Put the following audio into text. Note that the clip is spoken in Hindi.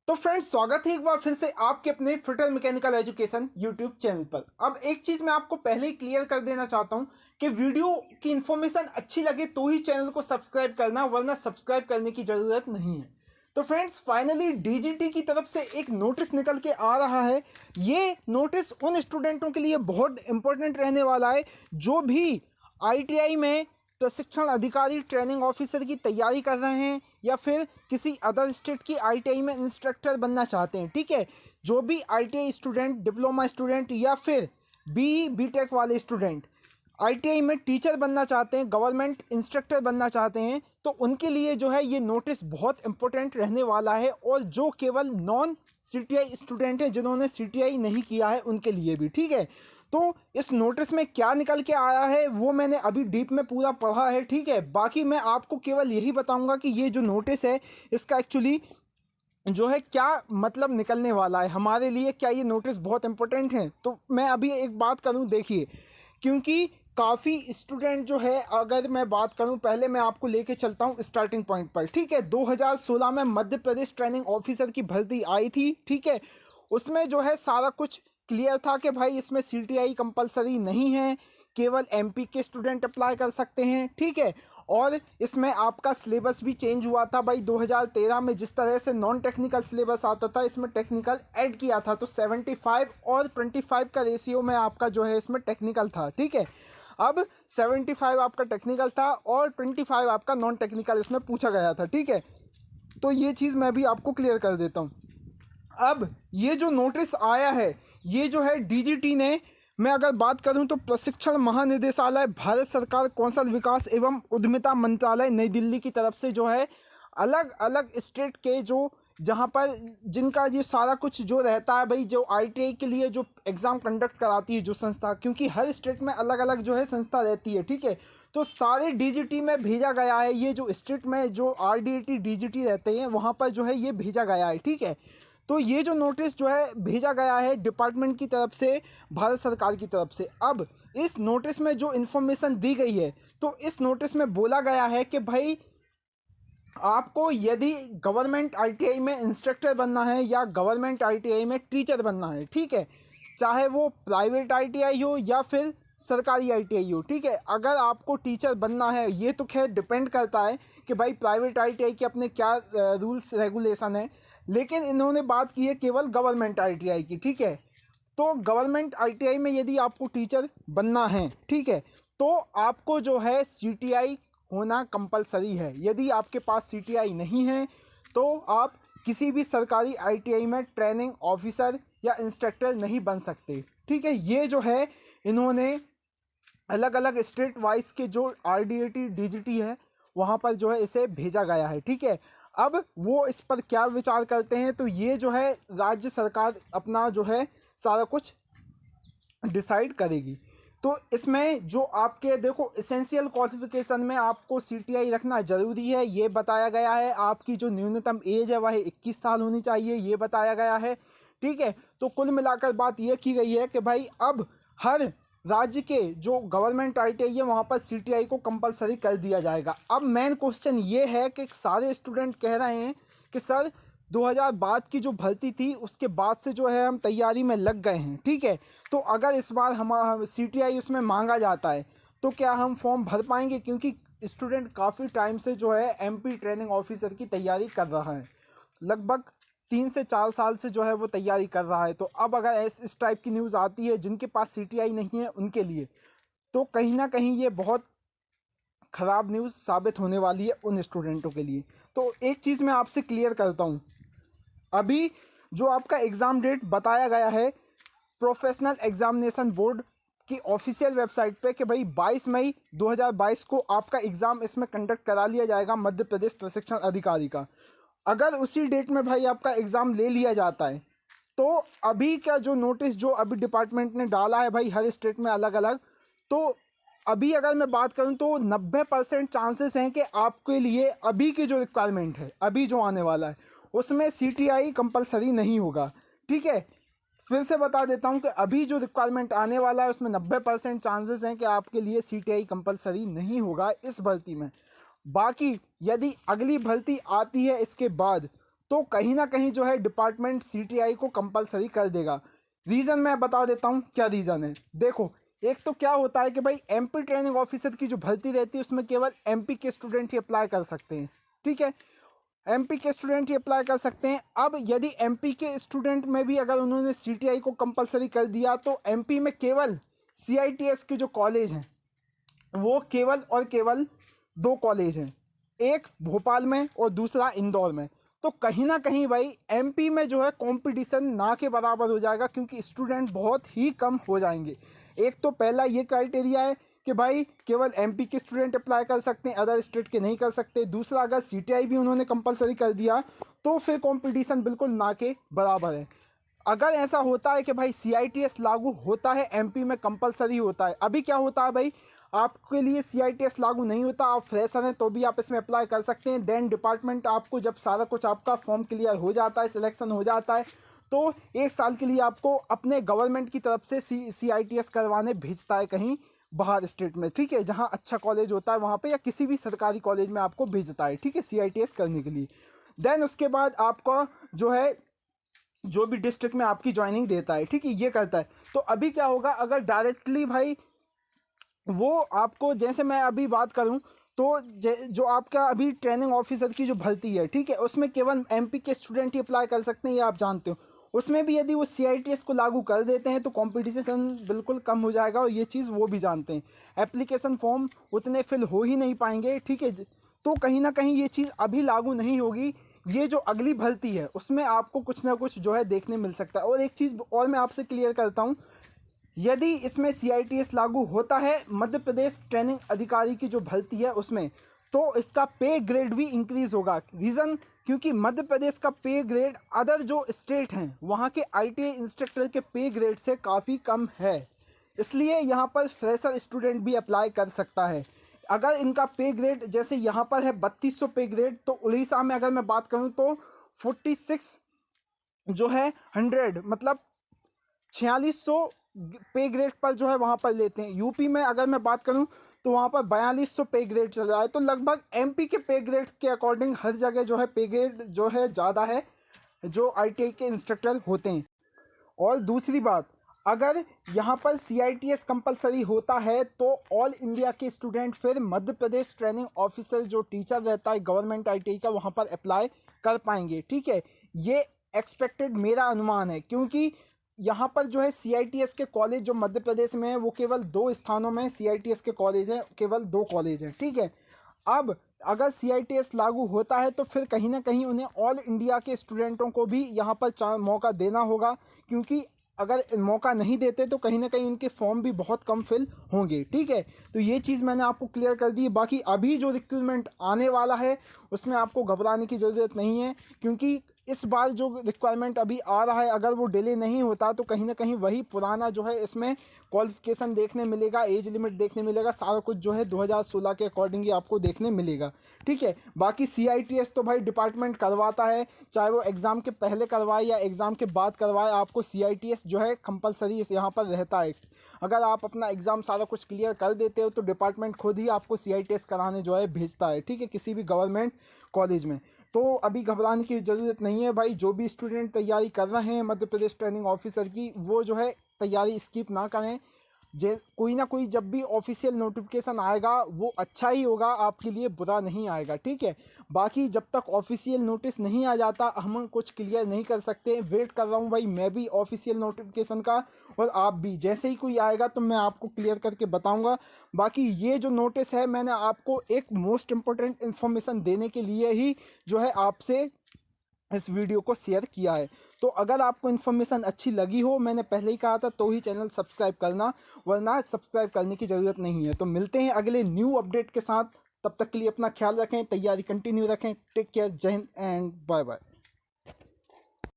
तो फ्रेंड्स, स्वागत है एक बार फिर से आपके अपने fitter mechanical education YouTube channel पर। अब एक चीज़ मैं आपको पहले ही क्लियर कर देना चाहता हूं कि वीडियो की इन्फॉर्मेशन अच्छी लगे तो ही चैनल को सब्सक्राइब करना, वरना सब्सक्राइब करने की ज़रूरत नहीं है। तो फ्रेंड्स, फाइनली डीजीटी की तरफ से एक नोटिस निकल के आ रहा है। ये नोटिस उन स्टूडेंटों के लिए बहुत इंपॉर्टेंट रहने वाला है जो भी आईटीआई में प्रशिक्षण अधिकारी ट्रेनिंग ऑफिसर की तैयारी कर रहे हैं या फिर किसी अदर स्टेट की आईटीआई में इंस्ट्रक्टर बनना चाहते हैं। ठीक है, जो भी आईटीआई स्टूडेंट, डिप्लोमा स्टूडेंट या फिर बीटेक वाले स्टूडेंट आईटीआई में टीचर बनना चाहते हैं, गवर्नमेंट इंस्ट्रक्टर बनना चाहते हैं, तो उनके लिए जो है ये नोटिस बहुत इंपॉर्टेंट रहने वाला है। और जो केवल नॉन सीटीआई स्टूडेंट हैं, जिन्होंने सीटीआई नहीं किया है, उनके लिए भी। ठीक है, तो इस नोटिस में क्या निकल के आया है वो मैंने अभी डीप में पूरा पढ़ा है। ठीक है, बाकी मैं आपको केवल यही बताऊंगा कि ये जो नोटिस है इसका एक्चुअली जो है क्या मतलब निकलने वाला है हमारे लिए, क्या ये नोटिस बहुत इंपॉर्टेंट है। तो मैं अभी एक बात करूं, देखिए, क्योंकि काफ़ी स्टूडेंट जो है, अगर मैं बात करूं, पहले मैं आपको लेके चलता हूं स्टार्टिंग पॉइंट पर। ठीक है, 2016 में मध्य प्रदेश ट्रेनिंग ऑफिसर की भर्ती आई थी। ठीक है, उसमें जो है सारा कुछ क्लियर था कि भाई इसमें सीटीआई कंपलसरी नहीं है, केवल एमपी के स्टूडेंट अप्लाई कर सकते हैं। ठीक है, और इसमें आपका सिलेबस भी चेंज हुआ था भाई। 2013 में जिस तरह से नॉन टेक्निकल सिलेबस आता था, इसमें टेक्निकल ऐड किया था, तो 75 और 25 का रेशियो में आपका जो है इसमें टेक्निकल था। ठीक है, अब 75 आपका टेक्निकल था और 25 आपका नॉन टेक्निकल इसमें पूछा गया था। ठीक है, तो ये चीज़ मैं भी आपको क्लियर कर देता हूँ। अब ये जो नोटिस आया है, ये जो है डीजीटी ने, मैं अगर बात करूं तो प्रशिक्षण महानिदेशालय, भारत सरकार कौशल विकास एवं उद्यमिता मंत्रालय, नई दिल्ली की तरफ से जो है अलग अलग स्टेट के जो, जहां पर जिनका ये सारा कुछ जो रहता है भाई, जो आईटीआई के लिए जो एग्ज़ाम कंडक्ट कराती है जो संस्था, क्योंकि हर स्टेट में अलग अलग जो है संस्था रहती है। ठीक है, तो सारे डीजीटी में भेजा गया है। ये जो स्टेट में जो आरडीटी डीजीटी रहते हैं वहाँ पर जो है ये भेजा गया है। ठीक है, तो ये जो नोटिस जो है भेजा गया है डिपार्टमेंट की तरफ से, भारत सरकार की तरफ से। अब इस नोटिस में जो इन्फॉर्मेशन दी गई है, तो इस नोटिस में बोला गया है कि भाई आपको यदि गवर्नमेंट आईटीआई में इंस्ट्रक्टर बनना है या गवर्नमेंट आईटीआई में टीचर बनना है, ठीक है, चाहे वो प्राइवेट आईटीआई हो या फिर सरकारी आईटीआई हो। ठीक है, अगर आपको टीचर बनना है, ये तो खैर डिपेंड करता है कि भाई प्राइवेट आईटीआई के अपने क्या रूल्स रेगुलेशन है, लेकिन इन्होंने बात की है केवल गवर्नमेंट आईटीआई की। ठीक है, तो गवर्नमेंट आईटीआई में यदि आपको टीचर बनना है, ठीक है, तो आपको जो है सीटीआई होना कंपलसरी है। यदि आपके पास सीटीआई नहीं है तो आप किसी भी सरकारी आईटीआई में ट्रेनिंग ऑफिसर या इंस्ट्रक्टर नहीं बन सकते। ठीक है, ये जो है इन्होंने अलग अलग स्टेट वाइज के जो आरडीटी डीजीटी है वहाँ पर जो है इसे भेजा गया है। ठीक है, अब वो इस पर क्या विचार करते हैं, तो ये जो है राज्य सरकार अपना जो है सारा कुछ डिसाइड करेगी। तो इसमें जो आपके देखो एसेंशियल क्वालिफिकेशन में आपको सीटीआई रखना ज़रूरी है, ये बताया गया है। आपकी जो न्यूनतम एज है वह 21 साल होनी चाहिए, ये बताया गया है। ठीक है, तो कुल मिलाकर बात ये की गई है कि भाई अब हर राज्य के जो गवर्नमेंट आईटीआई है वहाँ पर सीटीआई को कंपलसरी कर दिया जाएगा। अब मेन क्वेश्चन ये है कि सारे स्टूडेंट कह रहे हैं कि सर 2000 बाद की जो भर्ती थी उसके बाद से जो है हम तैयारी में लग गए हैं। ठीक है, तो अगर इस बार हम सीटीआई उसमें मांगा जाता है तो क्या हम फॉर्म भर पाएंगे, क्योंकि स्टूडेंट काफ़ी टाइम से जो है एमपी ट्रेनिंग ऑफिसर की तैयारी कर रहा है, लगभग 3 से 4 साल से जो है वो तैयारी कर रहा है। तो अब अगर इस टाइप की न्यूज़ आती है जिनके पास सीटीआई नहीं है उनके लिए, तो कहीं ना कहीं ये बहुत ख़राब न्यूज़ साबित होने वाली है उन स्टूडेंटों के लिए। तो एक चीज़ मैं आपसे क्लियर करता हूँ, अभी जो आपका एग्ज़ाम डेट बताया गया है प्रोफेशनल एग्जामिनेशन बोर्ड की ऑफिशियल वेबसाइट पे कि भाई 22 मई 2022 को आपका एग्ज़ाम इसमें कंडक्ट करा लिया जाएगा मध्य प्रदेश प्रशिक्षण अधिकारी का। अगर उसी डेट में भाई आपका एग्ज़ाम ले लिया जाता है तो अभी का जो नोटिस जो अभी डिपार्टमेंट ने डाला है भाई हर स्टेट में अलग अलग, तो अभी अगर मैं बात करूं तो 90% चांसेस हैं कि आपके लिए अभी की जो रिक्वायरमेंट है, अभी जो आने वाला है, उसमें सीटीआई कंपलसरी नहीं होगा। ठीक है, फिर से बता देता हूं कि अभी जो रिक्वायरमेंट आने वाला है उसमें 90% चांसेस हैं कि आपके लिए सीटीआई कंपलसरी नहीं होगा इस भर्ती में। बाकी यदि अगली भर्ती आती है इसके बाद, तो कहीं ना कहीं जो है डिपार्टमेंट सीटीआई को कंपलसरी कर देगा। रीज़न मैं बता देता हूँ क्या रीज़न है। देखो, एक तो क्या होता है कि भाई एमपी ट्रेनिंग ऑफिसर की जो भर्ती रहती है उसमें केवल एमपी के स्टूडेंट ही अप्लाई कर सकते हैं, ठीक है। एमपी के स्टूडेंट ही अप्लाई कर सकते हैं। अब यदि एमपी के स्टूडेंट में भी अगर उन्होंने सीटीआई को कंपलसरी कर दिया तो एमपी में केवल सीआईटीएस के जो कॉलेज हैं वो केवल और केवल दो कॉलेज हैं, एक भोपाल में और दूसरा इंदौर में। तो कहीं ना कहीं भाई एमपी में जो है कंपटीशन ना के बराबर हो जाएगा, क्योंकि स्टूडेंट बहुत ही कम हो जाएंगे। एक तो पहला ये क्राइटेरिया है कि भाई केवल एमपी के स्टूडेंट अप्लाई कर सकते हैं, अदर स्टेट के नहीं कर सकते। दूसरा, अगर सीटीआई भी उन्होंने कंपलसरी कर दिया तो फिर कंपटीशन बिल्कुल ना के बराबर है। अगर ऐसा होता है कि भाई सीआईटीएस लागू होता है एमपी में, कंपलसरी होता है, अभी क्या होता है भाई, आपके लिए सीआईटीएस लागू नहीं होता, आप फ्रेशर हैं तो भी आप इसमें अप्लाई कर सकते हैं। देन डिपार्टमेंट आपको जब सारा कुछ आपका फॉर्म क्लियर हो जाता है, सिलेक्शन हो जाता है, तो 1 साल के लिए आपको अपने गवर्नमेंट की तरफ से सीआईटीएस करवाने भेजता है कहीं बाहर स्टेट में, ठीक है, जहाँ अच्छा कॉलेज होता है वहाँ पे, या किसी भी सरकारी कॉलेज में आपको भेजता है, ठीक है, सीआईटीएस करने के लिए। देन उसके बाद आपका जो है जो भी डिस्ट्रिक्ट में आपकी ज्वाइनिंग देता है, ठीक है, ये करता है। तो अभी क्या होगा अगर डायरेक्टली भाई वो आपको, जैसे मैं अभी बात करूं तो जो आपका अभी ट्रेनिंग ऑफिसर की जो भर्ती है, ठीक है, उसमें केवल एमपी के स्टूडेंट ही अप्लाई कर सकते हैं, ये आप जानते हो। उसमें भी यदि वो सीआईटीएस को लागू कर देते हैं तो कंपटीशन बिल्कुल कम हो जाएगा, और ये चीज़ वो भी जानते हैं। एप्लीकेशन फॉर्म उतने फिल हो ही नहीं पाएंगे, ठीक है। तो कहीं ना कहीं ये चीज़ अभी लागू नहीं होगी। ये जो अगली भर्ती है उसमें आपको कुछ ना कुछ जो है देखने मिल सकता है। और एक चीज़ और मैं आपसे क्लियर करता हूँ, यदि इसमें सीआईटीएस लागू होता है मध्य प्रदेश ट्रेनिंग अधिकारी की जो भर्ती है उसमें, तो इसका पे ग्रेड भी इंक्रीज होगा। रीज़न, क्योंकि मध्य प्रदेश का पे ग्रेड अदर जो स्टेट हैं वहाँ के आईटीआई इंस्ट्रक्टर के पे ग्रेड से काफ़ी कम है, इसलिए यहाँ पर फ्रेशर स्टूडेंट भी अप्लाई कर सकता है। अगर इनका पे ग्रेड जैसे यहाँ पर है 3200 पे ग्रेड, तो उड़ीसा में अगर मैं बात करूँ तो 46 जो है 100, मतलब 4600 पे ग्रेड पर जो है वहाँ पर लेते हैं। यूपी में अगर मैं बात करूँ तो वहाँ पर 4200 पे ग्रेड चल रहा है। तो लगभग एमपी के पे ग्रेड के अकॉर्डिंग हर जगह जो है पे ग्रेड जो है ज़्यादा है जो आईटीआई के इंस्ट्रक्टर होते हैं। और दूसरी बात, अगर यहाँ पर सीआईटीएस कंपलसरी होता है तो ऑल इंडिया के स्टूडेंट फिर मध्य प्रदेश ट्रेनिंग ऑफिसर जो टीचर रहता है गवर्नमेंट आईटीआई का वहाँ पर अप्लाई कर पाएंगे, ठीक है। ये एक्सपेक्टेड मेरा अनुमान है, क्योंकि यहाँ पर जो है सीआईटीएस के कॉलेज जो मध्य प्रदेश में है वो केवल 2 स्थानों में सीआईटीएस के कॉलेज हैं, केवल 2 कॉलेज हैं, ठीक है। अब अगर सीआईटीएस लागू होता है तो फिर कहीं ना कहीं उन्हें ऑल इंडिया के स्टूडेंटों को भी यहाँ पर मौका देना होगा, क्योंकि अगर मौका नहीं देते तो कहीं ना कहीं उनके फॉर्म भी बहुत कम फिल होंगे, ठीक है। तो ये चीज़ मैंने आपको क्लियर कर दी। बाकी अभी जो रिक्रूटमेंट आने वाला है उसमें आपको घबराने की ज़रूरत नहीं है, क्योंकि इस बार जो रिक्वायरमेंट अभी आ रहा है अगर वो डिले नहीं होता तो कहीं ना कहीं वही पुराना जो है इसमें क्वालिफिकेशन देखने मिलेगा, एज लिमिट देखने मिलेगा, सारा कुछ जो है 2016 के अकॉर्डिंग ही आपको देखने मिलेगा, ठीक है। बाकी सीआईटीएस तो भाई डिपार्टमेंट करवाता है, चाहे वो एग्ज़ाम के पहले करवाए या एग्ज़ाम के बाद करवाए, आपको सीआईटीएस जो है कंपलसरी यहाँ पर रहता है। अगर आप अपना एग्ज़ाम सारा कुछ क्लियर कर देते हो तो डिपार्टमेंट खुद ही आपको सीआईटीएस कराने जो है भेजता है, ठीक है, किसी भी गवर्नमेंट कॉलेज में। तो अभी घबराने की ज़रूरत नहीं है भाई। जो भी स्टूडेंट तैयारी कर रहे हैं मध्य प्रदेश ट्रेनिंग ऑफिसर की, वो जो है तैयारी स्किप ना करें। जे कोई ना कोई जब भी ऑफिशियल नोटिफिकेशन आएगा वो अच्छा ही होगा, आपके लिए बुरा नहीं आएगा, ठीक है। बाकी जब तक ऑफिशियल नोटिस नहीं आ जाता हम कुछ क्लियर नहीं कर सकते। वेट कर रहा हूँ भाई मैं भी ऑफिशियल नोटिफिकेशन का, और आप भी। जैसे ही कोई आएगा तो मैं आपको क्लियर करके बताऊँगा। बाकी ये जो नोटिस है मैंने आपको एक मोस्ट इम्पोर्टेंट इन्फॉर्मेशन देने के लिए ही जो है आपसे इस वीडियो को शेयर किया है। तो अगर आपको इन्फॉर्मेशन अच्छी लगी हो, मैंने पहले ही कहा था, तो ही चैनल सब्सक्राइब करना, वरना सब्सक्राइब करने की ज़रूरत नहीं है। तो मिलते हैं अगले न्यू अपडेट के साथ, तब तक के लिए अपना ख्याल रखें, तैयारी कंटिन्यू रखें। टेक केयर, जय हिंद एंड बाय बाय।